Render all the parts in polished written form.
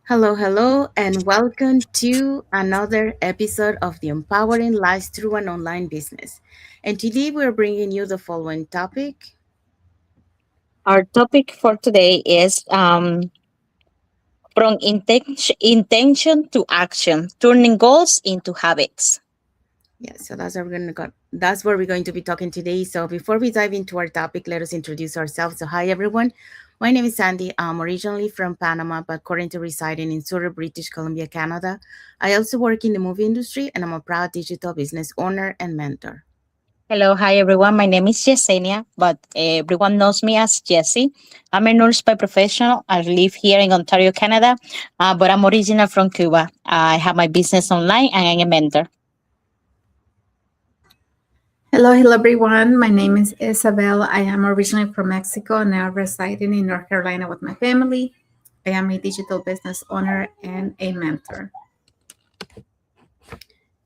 Hello, hello, and welcome to another episode of the Empowering Lives Through an Online Business. And today we're bringing you the following topic. Our topic for today is from intention to action, turning goals into habits. Yeah, so that's where we're going to be talking today. So before we dive into our topic, let us introduce ourselves. So hi everyone. My name is Sandy. I'm originally from Panama, but currently residing in Surrey, British Columbia, Canada. I also work in the movie industry and I'm a proud digital business owner and mentor. Hello, hi everyone. My name is Yesenia, but everyone knows me as Jessie. I'm a nurse by profession. I live here in Ontario, Canada, but I'm original from Cuba. I have my business online and I'm a mentor. Hello, everyone. My name is Isabel. I am originally from Mexico, now residing in North Carolina with my family. I am a digital business owner and a mentor.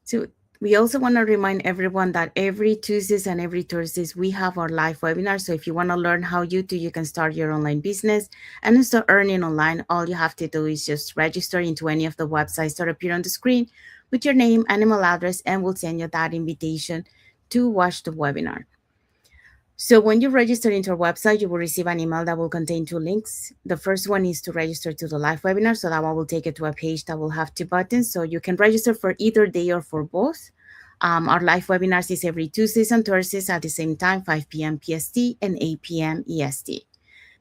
So we also want to remind everyone that every Tuesdays and every Thursdays we have our live webinar. So if you want to learn how you can start your online business and start earning online, all you have to do is just register into any of the websites that appear on the screen with your name and email address, and we'll send you that invitation to watch the webinar. So when you register into our website, you will receive an email that will contain two links. The first one is to register to the live webinar. So that one will take you to a page that will have two buttons. So you can register for either day or for both. Our live webinars is every Tuesdays and Thursdays at the same time, 5 p.m. PST and 8 p.m. EST.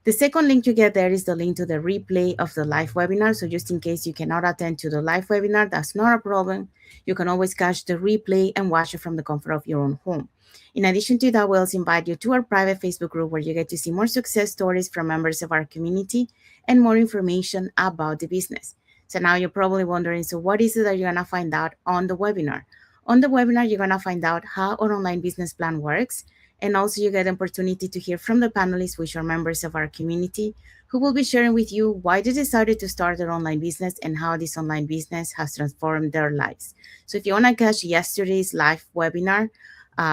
The second link you get there is the link to the replay of the live webinar. So just in case you cannot attend to the live webinar, that's not a problem. You can always catch the replay and watch it from the comfort of your own home. In addition to that, we also invite you to our private Facebook group where you get to see more success stories from members of our community and more information about the business. So now you're probably wondering, so what is it that you're going to find out on the webinar? On the webinar, you're going to find out how an online business plan works, and also you get the opportunity to hear from the panelists, which are members of our community, who will be sharing with you why they decided to start their online business and how this online business has transformed their lives. So if you want to catch yesterday's live webinar,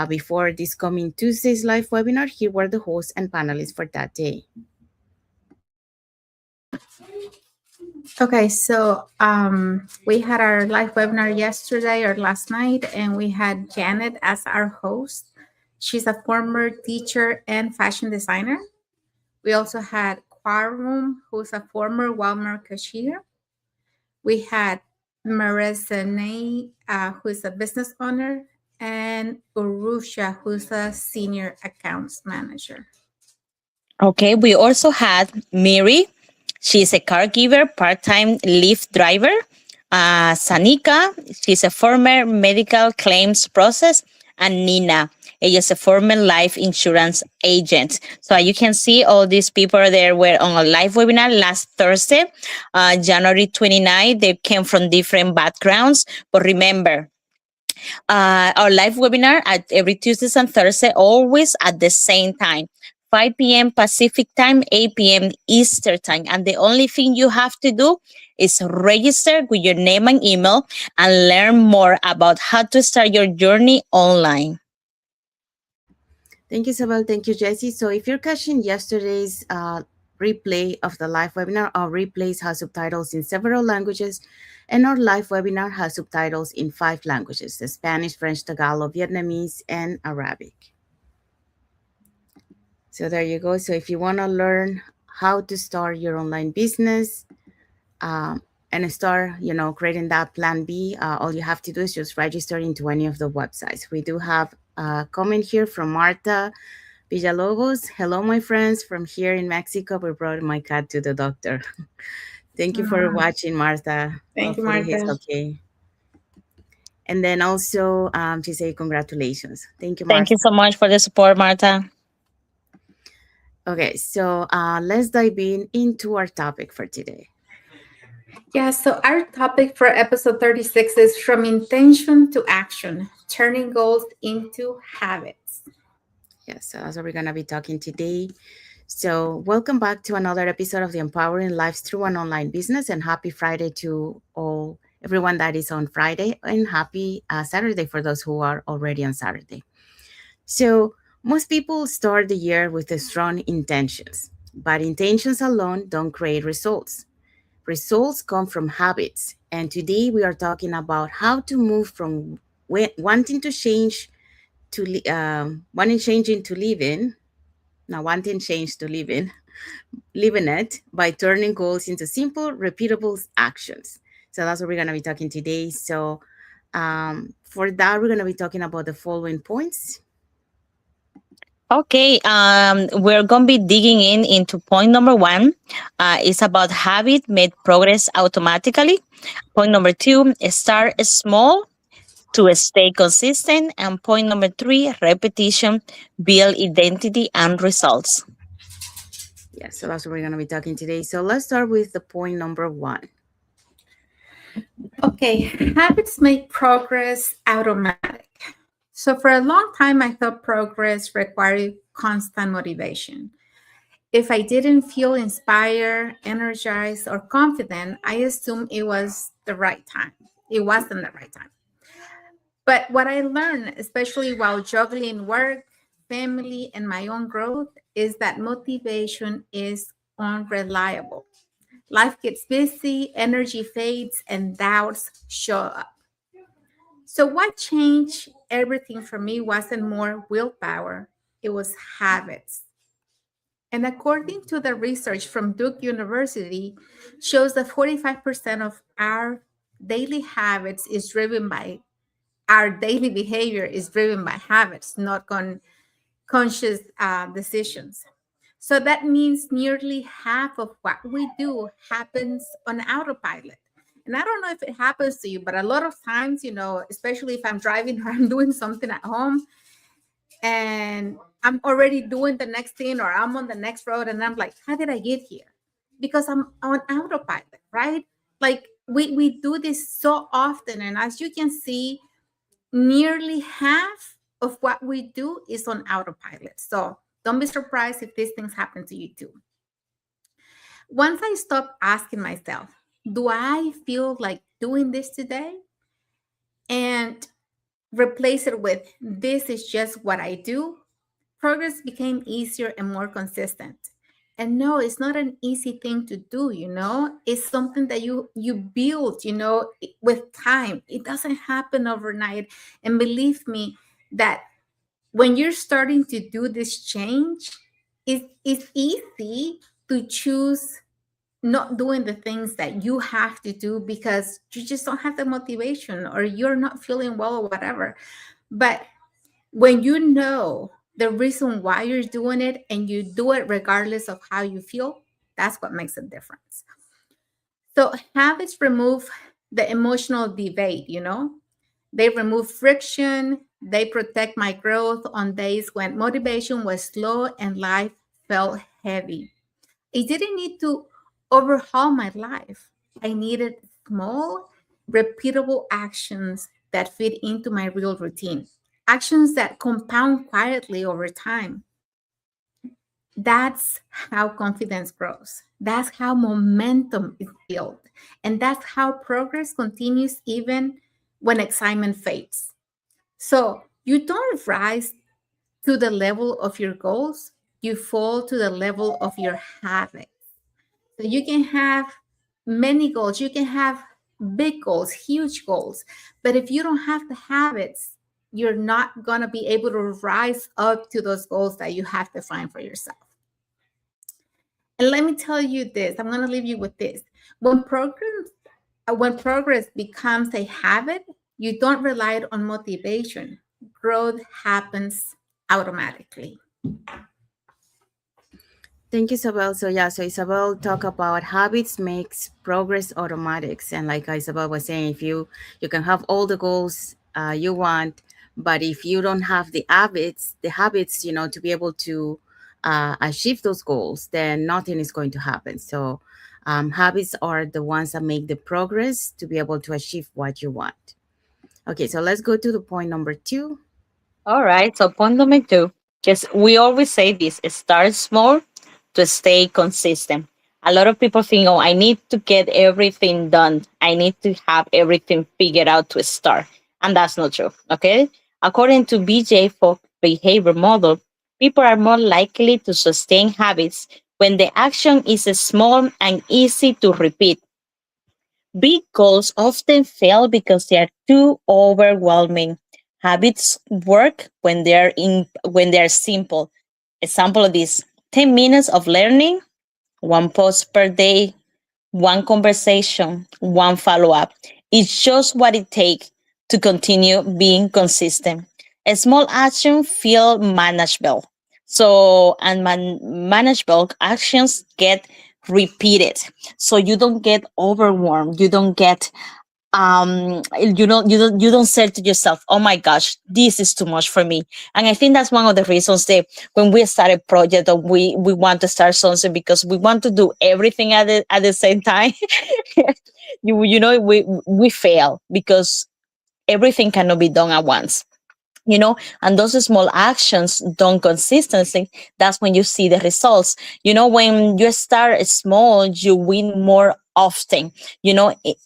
before this coming Tuesday's live webinar, here were the hosts and panelists for that day. Okay, so we had our live webinar yesterday or last night, and we had Janet as our host. She's a former teacher and fashion designer. We also had Quarum, who's a former Walmart cashier. We had Marissa Nay, who's a business owner, and Urusha, who's a senior accounts manager. Okay, we also had Miri. She's a caregiver, part-time Lyft driver. Sanika, she's a former medical claims process. And Nina, ella is a former life insurance agent. So you can see all these people there were on a live webinar last Thursday, January 29. They came from different backgrounds. But remember, our live webinar at every Tuesdays and Thursday, always at the same time. 5 p.m. Pacific time, 8 p.m. Eastern time. And the only thing you have to do is register with your name and email and learn more about how to start your journey online. Thank you, Isabel. Thank you, Jesse. So if you're catching yesterday's replay of the live webinar, our replays have subtitles in several languages, and our live webinar has subtitles in 5 languages: the Spanish, French, Tagalog, Vietnamese, and Arabic. So there you go. So if you want to learn how to start your online business, and start, creating that plan B, all you have to do is just register into any of the websites. We do have a comment here from Marta Villalobos. Hello, my friends from here in Mexico. We brought my cat to the doctor. Thank you for watching, Martha. Thank you, Hopefully he's Martha. okay. And then also, she said congratulations. Thank you, Thank Martha. you so much for the support, Marta. Okay, so let's dive into our topic for today. Yeah, so our topic for episode 36 is from intention to action, turning goals into habits. Yes, so that's what we're going to be talking today. So, welcome back to another episode of the Empowering Lives Through an Online Business, and happy Friday to all everyone that is on Friday, and happy Saturday for those who are already on Saturday. So, most people start the year with strong intentions, but intentions alone don't create results. Results come from habits. And today we are talking about how to move from wanting to change to wanting changing to living, now wanting change to living, living it by turning goals into simple, repeatable actions. So that's what we're going to be talking today. So for that, we're going to be talking about the following points. Okay, we're going to be digging into point number one. It's about habit made progress automatically. Point number two, start small to stay consistent. And point number three, repetition, build identity and results. Yeah, so that's what we're going to be talking today. So let's start with the point number one. Okay, habits make progress automatic. So for a long time, I thought progress required constant motivation. If I didn't feel inspired, energized, or confident, I assumed it was the right time. It wasn't the right time. But what I learned, especially while juggling work, family, and my own growth, is that motivation is unreliable. Life gets busy, energy fades, and doubts show up. So, what changed everything for me wasn't more willpower, it was habits. And according to the research from Duke University, shows that 45% of our daily habits is driven by our daily behavior is driven by habits, not conscious decisions. So that means nearly half of what we do happens on autopilot. And I don't know if it happens to you, but a lot of times, especially if I'm driving or I'm doing something at home and I'm already doing the next thing or I'm on the next road and I'm like, how did I get here? Because I'm on autopilot, right? Like we do this so often. And as you can see, nearly half of what we do is on autopilot. So don't be surprised if these things happen to you too. Once I stopped asking myself, do I feel like doing this today? And replace it with, this is just what I do, progress became easier and more consistent. And no, it's not an easy thing to do, it's something that you build, with time. It doesn't happen overnight. And believe me that when you're starting to do this change, it's easy to choose not doing the things that you have to do because you just don't have the motivation or you're not feeling well or whatever. But when you know the reason why you're doing it and you do it regardless of how you feel, that's what makes a difference. So habits remove the emotional debate, they remove friction, they protect my growth on days when motivation was slow and life felt heavy. I didn't need to overhaul my life. I needed small, repeatable actions that fit into my real routine, actions that compound quietly over time. That's how confidence grows. That's how momentum is built. And that's how progress continues even when excitement fades. So you don't rise to the level of your goals, you fall to the level of your habits. So you can have many goals, you can have big goals, huge goals, but if you don't have the habits, you're not going to be able to rise up to those goals that you have defined for yourself. And let me tell you this, I'm going to leave you with this. When progress becomes a habit, you don't rely on motivation. Growth happens automatically. Thank you, Isabel. So yeah, so Isabel talk about habits makes progress automatics, and like Isabel was saying, if you can have all the goals you want, but if you don't have the habits, to be able to achieve those goals, then nothing is going to happen. So habits are the ones that make the progress to be able to achieve what you want. Okay, so let's go to the point number two. All right. So point number two, because we always say this, start small to stay consistent. A lot of people think, oh, I need to get everything done. I need to have everything figured out to start. And that's not true. Okay. According to BJ Fogg behavior model, people are more likely to sustain habits when the action is small and easy to repeat. Big goals often fail because they are too overwhelming. Habits work when they're simple. Example of this: 10 minutes of learning, one post per day, one conversation, one follow up. It's just what it takes to continue being consistent. A small action feel manageable. So, and manageable actions get repeated. So you don't get overwhelmed. You don't get you don't say to yourself, oh my gosh, this is too much for me. And I think that's one of the reasons that when we start a project or we want to start something, because we want to do everything at the same time. We fail because everything cannot be done at once. And those small actions done consistently, that's when you see the results. When you start small, you win more often.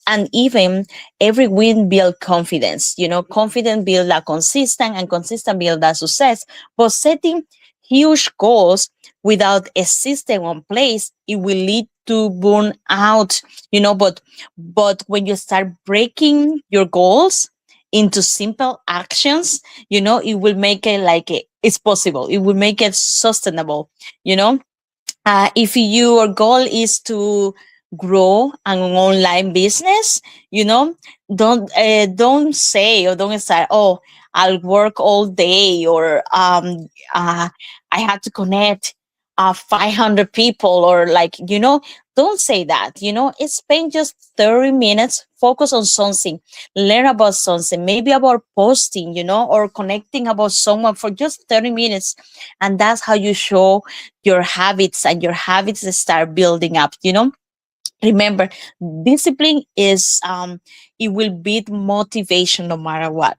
And even every win build confidence. Confidence build a consistent, and consistent build a success. But setting huge goals without a system in place, it will lead to burn out. But when you start breaking your goals into simple actions, it will make it like it's possible. It will make it sustainable. you know if your goal is to grow an online business, don't say, or don't say, oh, I'll work all day, or I have to connect 500 people, or don't say that. It's spend just 30 minutes, focus on something, learn about something, maybe about posting, or connecting about someone for just 30 minutes. And that's how you show your habits, and your habits start building up. Remember, discipline is it will beat motivation no matter what.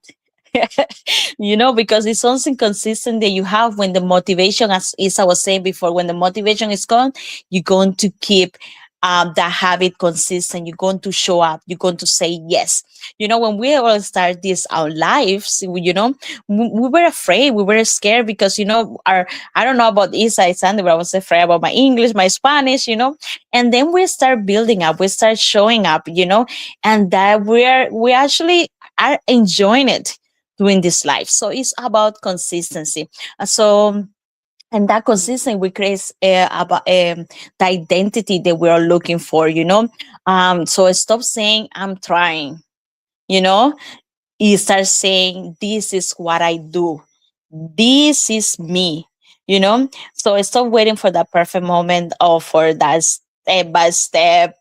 Because it's something consistent that you have. When the motivation, as I was saying before, when the motivation is gone, you're going to keep that habit consistent. You're going to show up. You're going to say yes. When we all start this our lives, we were afraid. We were scared because our, I don't know about Isa and Sandy, but I was afraid about my English, my Spanish. And then we start building up. We start showing up. And that we actually are enjoying it doing this life. So it's about consistency. So, and that consistency we create about the identity that we are looking for. So stop saying I'm trying. You know, you start saying this is what I do. This is me. So stop waiting for that perfect moment, or for that step by step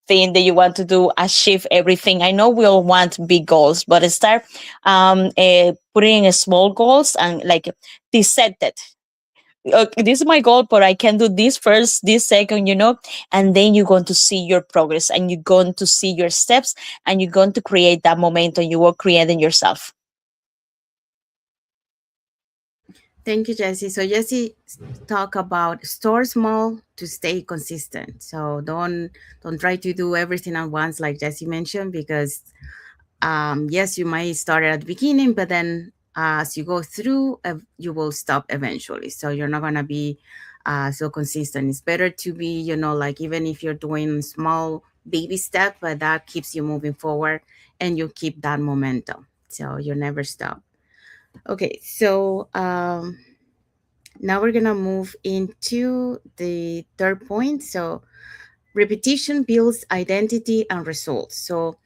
thing that you want to do, achieve everything. I know we all want big goals, but start putting in small goals, and like this set it. This is my goal, but I can do this first, this second, and then you're going to see your progress, and you're going to see your steps, and you're going to create that momentum you will create in yourself. Thank you, Jessie. So Jessie talk about start small to stay consistent. So don't try to do everything at once, like Jessie mentioned, because yes, you might start at the beginning, but then as you go through, you will stop eventually. So you're not gonna be so consistent. It's better to be, like even if you're doing small baby step, but that keeps you moving forward, and you keep that momentum. So you never stop. Okay, so now we're gonna move into the third point. So repetition builds identity and results. So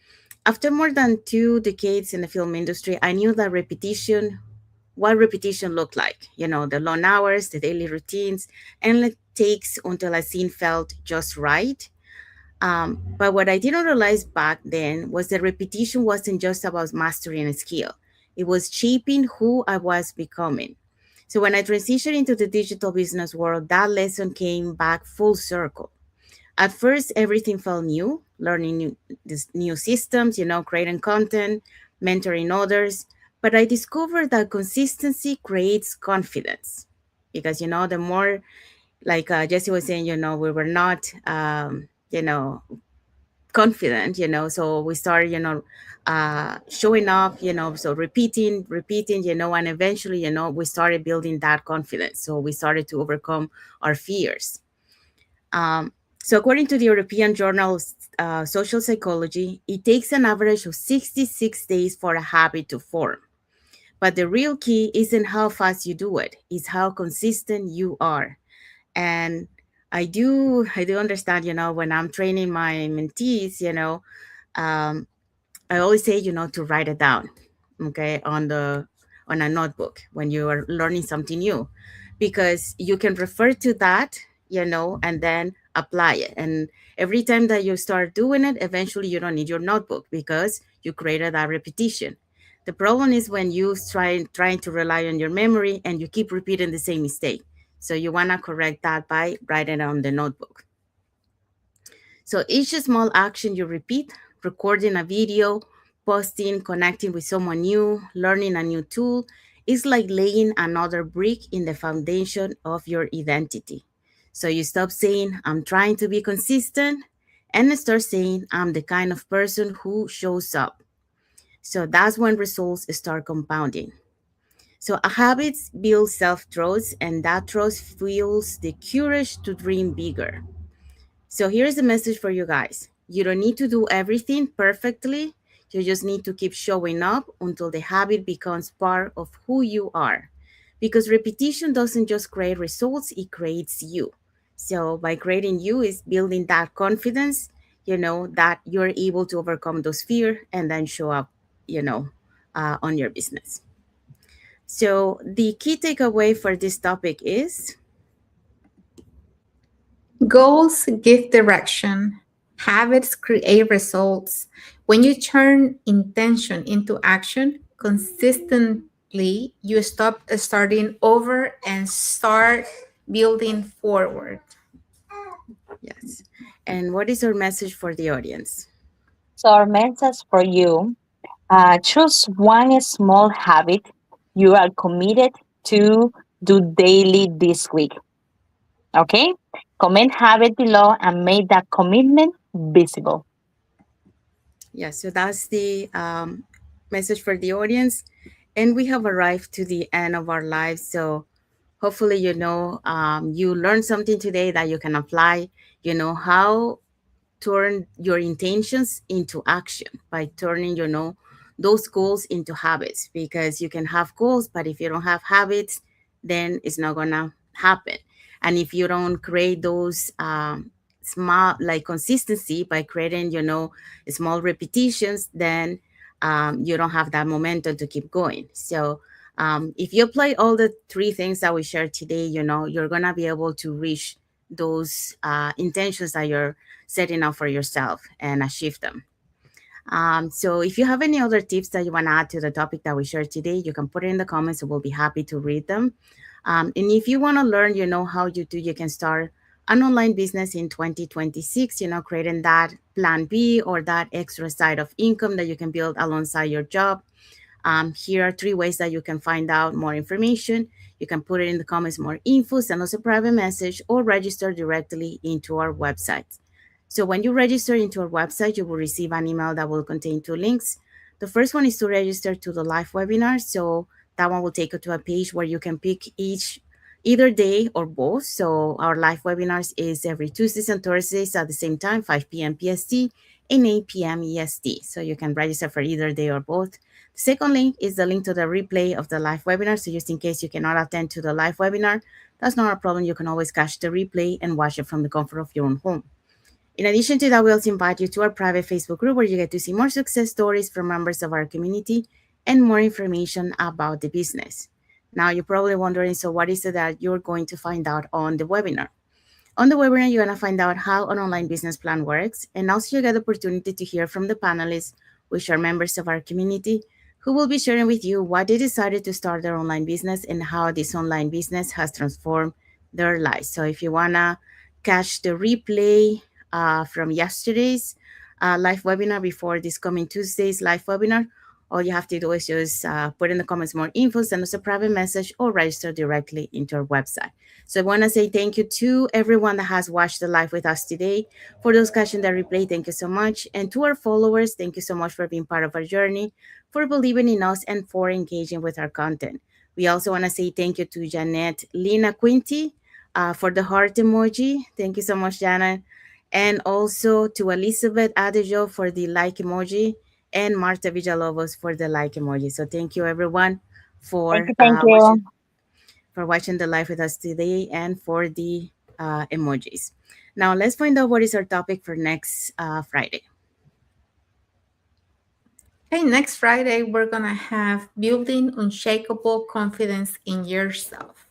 after more than 2 decades in the film industry, I knew that what repetition looked like. The long hours, the daily routines, and it takes until a scene felt just right. But what I didn't realize back then was that repetition wasn't just about mastering a skill, it was shaping who I was becoming. So when I transitioned into the digital business world, that lesson came back full circle. At first, everything felt new, learning these new systems, creating content, mentoring others. But I discovered that consistency creates confidence because, the more, like Jesse was saying, we were not, confident, so we started, showing up, so repeating, and eventually, we started building that confidence. So we started to overcome our fears. Um, So, according to the European Journal of Social Psychology, it takes an average of 66 days for a habit to form. But the real key isn't how fast you do it, it's how consistent you are. And I do understand, when I'm training my mentees, um, I always say, to write it down, okay, on a notebook when you are learning something new, because you can refer to that, and then apply it. And every time that you start doing it, eventually you don't need your notebook because you created that repetition. The problem is when you trying to rely on your memory and you keep repeating the same mistake. So you want to correct that by writing it on the notebook. So each small action you repeat, recording a video, posting, connecting with someone new, learning a new tool, is like laying another brick in the foundation of your identity. So you stop saying, I'm trying to be consistent, and start saying, I'm the kind of person who shows up. So that's when results start compounding. So a habit builds self trust, and that trust fuels the courage to dream bigger. So here's the message for you guys. You don't need to do everything perfectly. You just need to keep showing up until the habit becomes part of who you are. Because repetition doesn't just create results, it creates you. So by creating you is building that confidence, that you're able to overcome those fear and then show up, on your business. So the key takeaway for this topic is Goals give direction, habits create results. When you turn intention into action consistently, you stop starting over and start building forward. yes. And what is our message for the audience? So, our message for you, choose one small habit you are committed to do daily this week. Okay? Comment habit below and make that commitment visible. Yeah, so that's the message for the audience. And we have arrived to the end of our lives. So hopefully, you learned something today that you can apply. How turn your intentions into action by turning, those goals into habits, because you can have goals, but if you don't have habits, then it's not gonna happen. And if you don't create those small, like, consistency by creating, small repetitions, then you don't have that momentum to keep going. So if you apply all the three things that we shared today, you're gonna be able to reach those intentions that you're setting up for yourself and achieve them. So if you have any other tips that you want to add to the topic that we shared today, you can put it in the comments and we'll be happy to read them. And if you want to learn, how you can start an online business in 2026, creating that plan B or that extra side of income that you can build alongside your job. Here are three ways that you can find out more information. You can put it in the comments, more info, send us a private message, or register directly into our website. So when you register into our website, you will receive an email that will contain two links. The first one is to register to the live webinar. So that one will take you to a page where you can pick either day or both. So our live webinars is every Tuesdays and Thursdays at the same time, 5 p.m. PST and 8 p.m. EST. So you can register for either day or both. The second link is the link to the replay of the live webinar. So just in case you cannot attend to the live webinar, that's not a problem. You can always catch the replay and watch it from the comfort of your own home. In addition to that, we also invite you to our private Facebook group where you get to see more success stories from members of our community and more information about the business. Now, you're probably wondering, so what is it that you're going to find out on the webinar? On the webinar, you're going to find out how an online business plan works, and also you get the opportunity to hear from the panelists, which are members of our community, who will be sharing with you why they decided to start their online business and how this online business has transformed their lives. So if you want to catch the replay from yesterday's live webinar before this coming Tuesday's live webinar, all you have to do is just put in the comments more info, send us a private message, or register directly into our website. So I want to say thank you to everyone that has watched the live with us today. For those catching the replay, thank you so much. And to our followers, thank you so much for being part of our journey, for believing in us, and for engaging with our content. We also want to say thank you to Janet Lina Quinty for the heart emoji. Thank you so much, Janet. And also to Elizabeth Adejo for the like emoji and Marta Villalobos for the like emoji. So thank you everyone Thank for you. Thank you. watching the live with us today and for the emojis. Now let's find out what is our topic for next Friday. Okay, next Friday, we're going to have building unshakable confidence in yourself.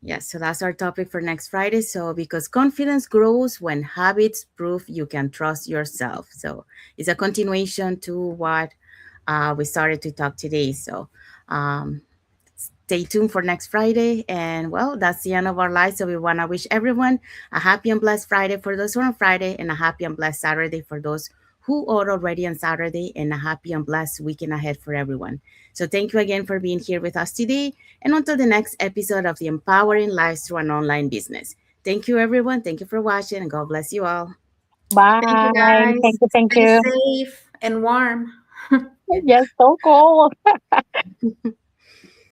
Yes, so that's our topic for next Friday. So, because confidence grows when habits prove you can trust yourself. So, it's a continuation to what we started to talk today. So, um, stay tuned for next Friday. And well, that's the end of our live. So, we want to wish everyone a happy and blessed Friday for those who are on Friday, and a happy and blessed Saturday for those who are already on Saturday, and a happy and blessed weekend ahead for everyone. So, thank you again for being here with us today. And until the next episode of the Empowering Lives Through an Online Business. Thank you, everyone. Thank you for watching, and God bless you all. Thank you, Bye. guys. Thank you. Thank Stay you. safe and warm. Yes, so cool.